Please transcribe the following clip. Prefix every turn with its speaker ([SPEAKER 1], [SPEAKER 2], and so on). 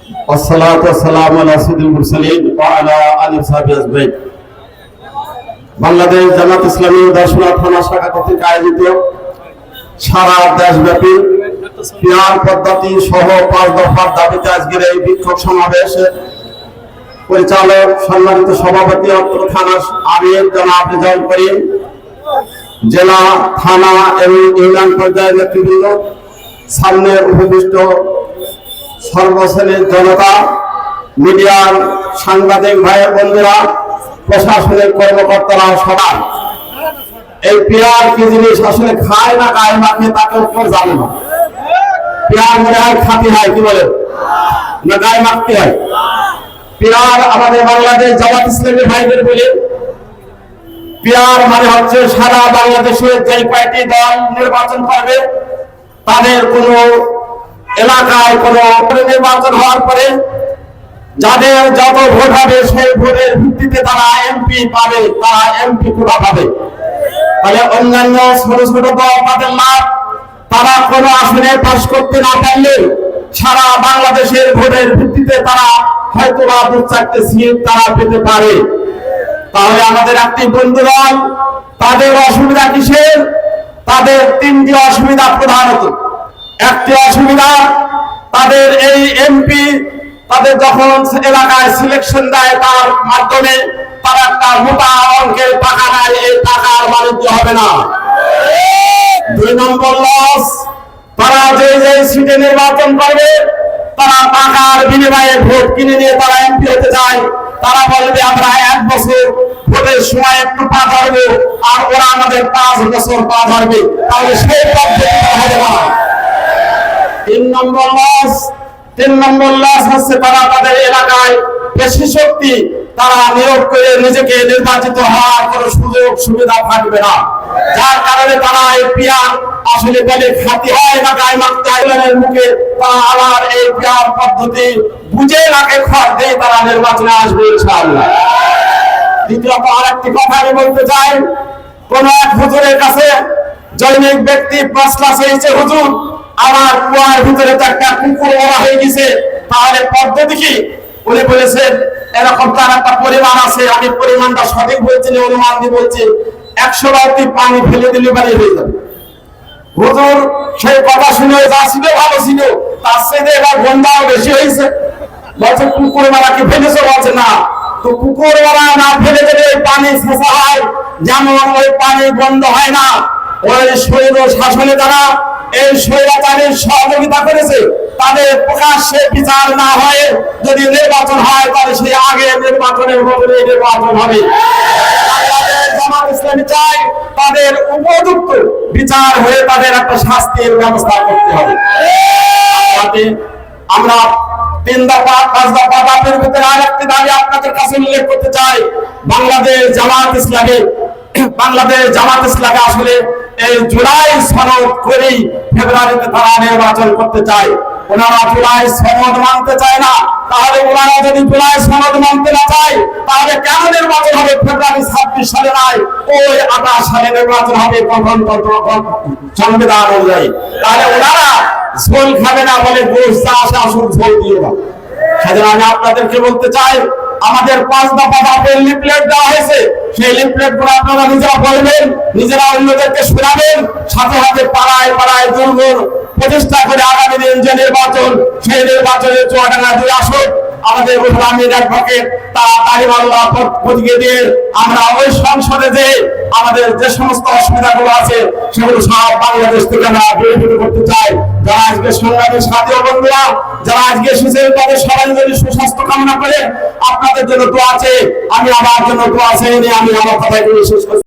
[SPEAKER 1] والصلاة والسلام على سيد المرسلين وعلى آله وصحبه أجمعين। বাংলাদেশ জামাত ইসলামী দর্শনা থানা শাখা কর্তৃক আয়োজিত সারা দেশব্যাপী পিয়ার পদ্ধতি সহ 5 দফার দাবিতে আজকের এই বিক্ষোভ সমাবেশে পরিচালক সম্মানিত সভাপতি অত্র থানা আমির জনাব রেজাউল করিম, জেলা থানা এবং ইউনিয়ন পর্যায়ের নেতৃবৃন্দ, সামনে উপবিষ্ট সর্বশ্রেণীর জনতা, মিডিয়ার সাংবাদিক ভাইয়ের বন্ধুরা, প্রশাসনিক কর্মকর্তারা সবাই এই পেয়ার কি জিনিস আসলে খায় না গায়ে মাখে তাকে কেউ জানে না। পেয়ার মনে হয় খাতি হয়, কি বলে না গায়ে মাখতে হয়। পেয়ার আমাদের বাংলাদেশ জামাত ইসলামী ভাইদের বলে পেয়ার মানে হচ্ছে সারা বাংলাদেশে যে কয়েকটি দল নির্বাচন করবে তাদের কোন এলাকায় কোন নির্বাচন হওয়ার পরে যাদের যত ভোট হবে সেই ভোটের ভিত্তিতে তারা এমপি পাবে, তারা এমপি কোটা পাবে। তাহলে অন্যান্য ছোট ছোট দল তাদের লাভ, তারা কোনো আসনে পাশ করতে না পারলে সারা বাংলাদেশের ভোটের ভিত্তিতে তারা হয়তো বা 2-4টে সিট তারা পেতে পারে। তাহলে আমাদের একটি বন্ধু দল, তাদের অসুবিধা কিসের? তাদের 3টি অসুবিধা প্রধানত। একটি অসুবিধা, তাদের এই এমপি তাদের যখন এলাকায় সিলেকশন দেয় তার মাধ্যমে তারা একটা মোটা অঙ্কের টাকা নেয়, এই টাকার বাণিজ্য হবে না। 2 নম্বর লস, তারা যে যে সিটে নির্বাচন করবে তারা টাকার বিনিময়ে ভোট কিনে নিয়ে তারা এমপি হতে চায়। তারা বলবে আমরা 1 বছর ভোটের সময় একটু পা ধরবো আর ওরা আমাদের 5 বছর পা ধরবে, তাহলে সেই পদ্ধতি হবে না। 3 নম্বর লস হচ্ছে তারা তাদের এলাকায় বেশি শক্তি তারা নিয়োগ করে নিজেকে নির্বাচিত হওয়ার কোনো সুযোগ সুবিধা থাকবে না, যার কারণে তারা এই পিয়ার আসলে বলে খাতি হয় না গায়ে মাখতে হয় মুখে তারা আবার এই পিয়ার পদ্ধতি বুঝে নাকে খড় দিয়ে তারা নির্বাচনে আসবে ইনশাআল্লাহ। দ্বিতীয়ত আরেকটি কথা আমি বলতে চাই, কোন এক হুজুরের কাছে জৈনিক ব্যক্তি প্রশ্ন চেয়েছে, হুজুর আমার কুয়ার ভিতরে তো একটা কুকুর মরা হয়ে গেছে, তাহলে পদ্ধতি কি? উনি বলেছেন এরকম তার একটা পরিমাণ আছে, আমি পরিমাণটা সঠিক বলছি না অনুমান দিয়ে বলছি, 100 বালতি পানি ফেলে দিলে বাড়ি হয়ে যাবে। হুজুর সেই কথা শুনে যা ছিল ভালো ছিল, তার সাথে এবার গন্ধাও বেশি হয়েছে। বলছে কুকুর মারা কি ফেলেছো? বলছে না। তো কুকুর মারা না ফেলে দিলে পানি ছেঁচা হয়, যেমন ওই পানি বন্ধ হয় না, ওই স্বৈর শাসনে তারা এই স্বৈরাচারীর সহযোগিতা করেছে, তাদের প্রকাশ্যে বিচার না হয়ে যদি নির্বাচন হয় তাহলে সেই আগে নির্বাচনের বদলে নির্বাচন হবে। জামাত ইসলামী চাই তাদের উপযুক্ত বিচার হয়ে তাদের একটা শাস্তির ব্যবস্থা করতে হবে। আমরা 3 দফা 5 দফা দাবির ভিতরে আরেকটি দাবি আপনাদের কাছে উল্লেখ করতে চাই। বাংলাদেশ জামাত ইসলামী আসলে এই জুলাই সনদ করেই ফেব্রুয়ারিতে তারা নির্বাচন করতে চায়। ওনারা জুলাই সনদ মানতে চায় না, তাহলে ওনারা যদি জুলাই সনদ মানতে না চায় তাহলে কেন নির্বাচন হবে ফেব্রুয়ারি 26 সালে নয়, ওই 28 সালে নির্বাচন হবে গণতন্ত্র সংবিধান অনুযায়ী। তাহলে ওনারা ঝোল খাবে না বলে গোশ যা আসে আসুন ঝোল দিয়ে দাও। সেজন্য আমি আপনাদেরকে বলতে চাই, আমাদের 5 দফা দাবির লিফলেট দেওয়া হয়েছে, সেই লিফলেট গুলো আপনারা নিজেরা পড়বেন, নিজেরা অন্যদেরকে শোনাবেন, সাথে সাথে পাড়ায় পাড়ায় দুর্গর প্রতিষ্ঠা করে আগামী দিন যে নির্বাচন, সেই নির্বাচনে চুয়াডাঙ্গা 2 আসন আমাদের আমির অ্যাডভোকেট তারা তালিমাল্লাহ পদিকে দিয়ে আমরা ওই সংসদে যে আমাদের যে সমস্ত অসুবিধাগুলো আছে সেগুলো সব বাংলাদেশ থেকে আমরা দূরীভূত করতে চাই। যারা আজকে সংগ্রামের সাথী বন্ধুরা যারা আজকে এসেছেন তাদের সবাই যদি সুস্বাস্থ্য কামনা করে আপনাদের জন্য দোয়া আছে, আমি আমার জন্য দোয়া চাই, আমি আমার কথাগুলো শেষ করছি।